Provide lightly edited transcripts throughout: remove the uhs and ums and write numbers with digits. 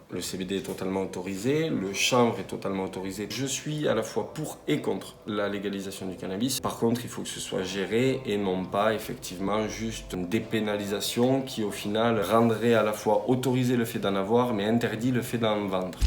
Le CBD est totalement autorisé, le chanvre est totalement autorisé. Je suis à la fois pour et contre la légalisation du cannabis. Par contre, il faut que ce soit géré et non pas effectivement juste une dépénalisation qui au final rendrait à la fois autorisé le fait d'en avoir mais interdit le fait d'en vendre.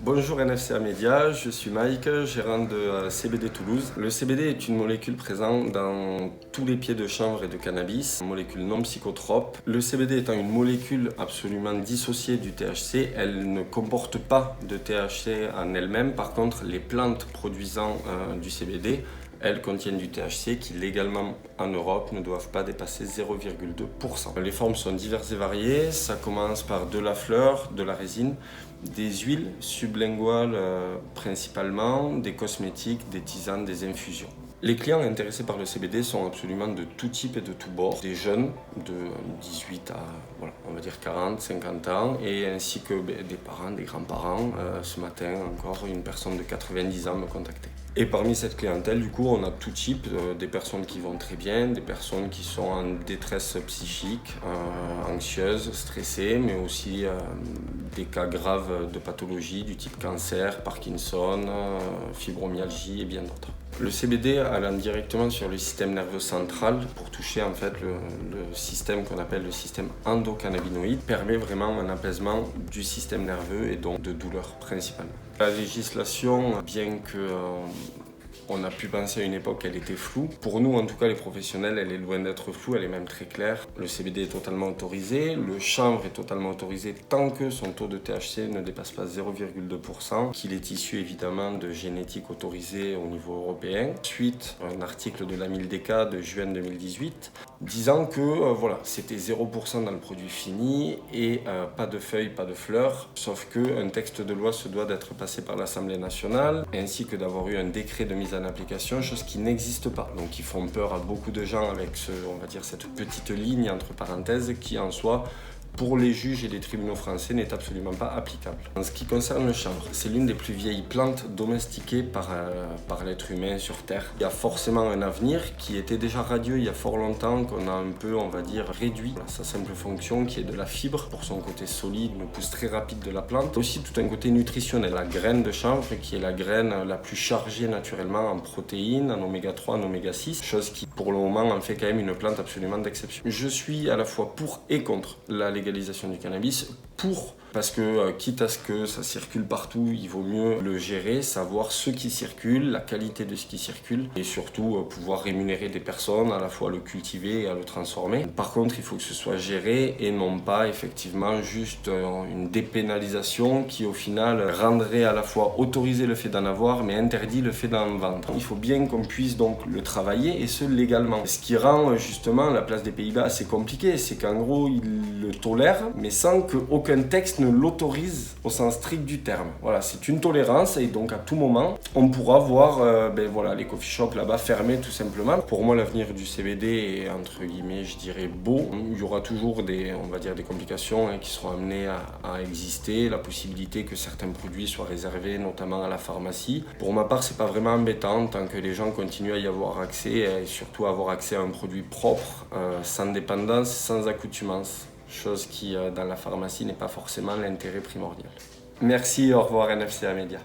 Bonjour NFCA Média, je suis Mike, gérant de CBD Toulouse. Le CBD est une molécule présente dans tous les pieds de chanvre et de cannabis, une molécule non psychotrope. Le CBD étant une molécule absolument dissociée du THC, elle ne comporte pas de THC en elle-même. Par contre, les plantes produisant du CBD, elles contiennent du THC qui légalement en Europe ne doivent pas dépasser 0,2%. Les formes sont diverses et variées, ça commence par de la fleur, de la résine, des huiles sublinguales principalement, des cosmétiques, des tisanes, des infusions. Les clients intéressés par le CBD sont absolument de tout type et de tout bord, des jeunes de 18 à on va dire 40, 50 ans, et ainsi que des parents, des grands-parents. Ce matin encore, une personne de 90 ans me contactait. Et parmi cette clientèle, du coup, on a tout type, des personnes qui vont très bien, des personnes qui sont en détresse psychique, anxieuses, stressées, mais aussi des cas graves de pathologie du type cancer, Parkinson, fibromyalgie et bien d'autres. Le CBD allant directement sur le système nerveux central pour toucher en fait le système qu'on appelle le système endocannabinoïde permet vraiment un apaisement du système nerveux et donc de douleur principalement. La législation, bien que on a pu penser à une époque qu'elle était floue. Pour nous, en tout cas les professionnels, elle est loin d'être floue, elle est même très claire. Le CBD est totalement autorisé, le chanvre est totalement autorisé tant que son taux de THC ne dépasse pas 0,2%, qu'il est issu évidemment de génétique autorisée au niveau européen. Suite, un article de la Mildeca de juin 2018 disant que c'était 0% dans le produit fini et pas de feuilles, pas de fleurs, sauf qu'un texte de loi se doit d'être passé par l'Assemblée nationale ainsi que d'avoir eu un décret de mise en application, chose qui n'existe pas. Donc ils font peur à beaucoup de gens avec cette petite ligne entre parenthèses qui en soi, pour les juges et les tribunaux français, n'est absolument pas applicable. En ce qui concerne le chanvre, c'est l'une des plus vieilles plantes domestiquées par l'être humain sur Terre. Il y a forcément un avenir qui était déjà radieux il y a fort longtemps, qu'on a un peu, on va dire, réduit sa simple fonction qui est de la fibre pour son côté solide, une pousse très rapide de la plante. Aussi tout un côté nutritionnel, la graine de chanvre qui est la graine la plus chargée naturellement en protéines, en oméga 3, en oméga 6, chose qui pour le moment en fait quand même une plante absolument d'exception. Je suis à la fois pour et contre la légalisation du cannabis, parce que quitte à ce que ça circule partout, il vaut mieux le gérer, savoir ce qui circule, la qualité de ce qui circule et surtout pouvoir rémunérer des personnes, à la fois le cultiver et à le transformer. Par contre, il faut que ce soit géré et non pas effectivement juste une dépénalisation qui au final rendrait à la fois autorisé le fait d'en avoir mais interdit le fait d'en vendre. Il faut bien qu'on puisse donc le travailler et ce légalement. Ce qui rend justement la place des Pays-Bas assez compliquée, c'est qu'en gros ils le tolèrent mais sans qu'aucun texte ne l'autorise au sens strict du terme. Voilà, c'est une tolérance et donc à tout moment, on pourra voir les coffee shops là-bas fermés tout simplement. Pour moi, l'avenir du CBD est entre guillemets, je dirais, beau. Il y aura toujours des complications qui seront amenées à exister, la possibilité que certains produits soient réservés notamment à la pharmacie. Pour ma part, c'est pas vraiment embêtant tant que les gens continuent à y avoir accès et surtout à avoir accès à un produit propre, sans dépendance, sans accoutumance. Chose qui, dans la pharmacie, n'est pas forcément l'intérêt primordial. Merci, au revoir NFCA Média.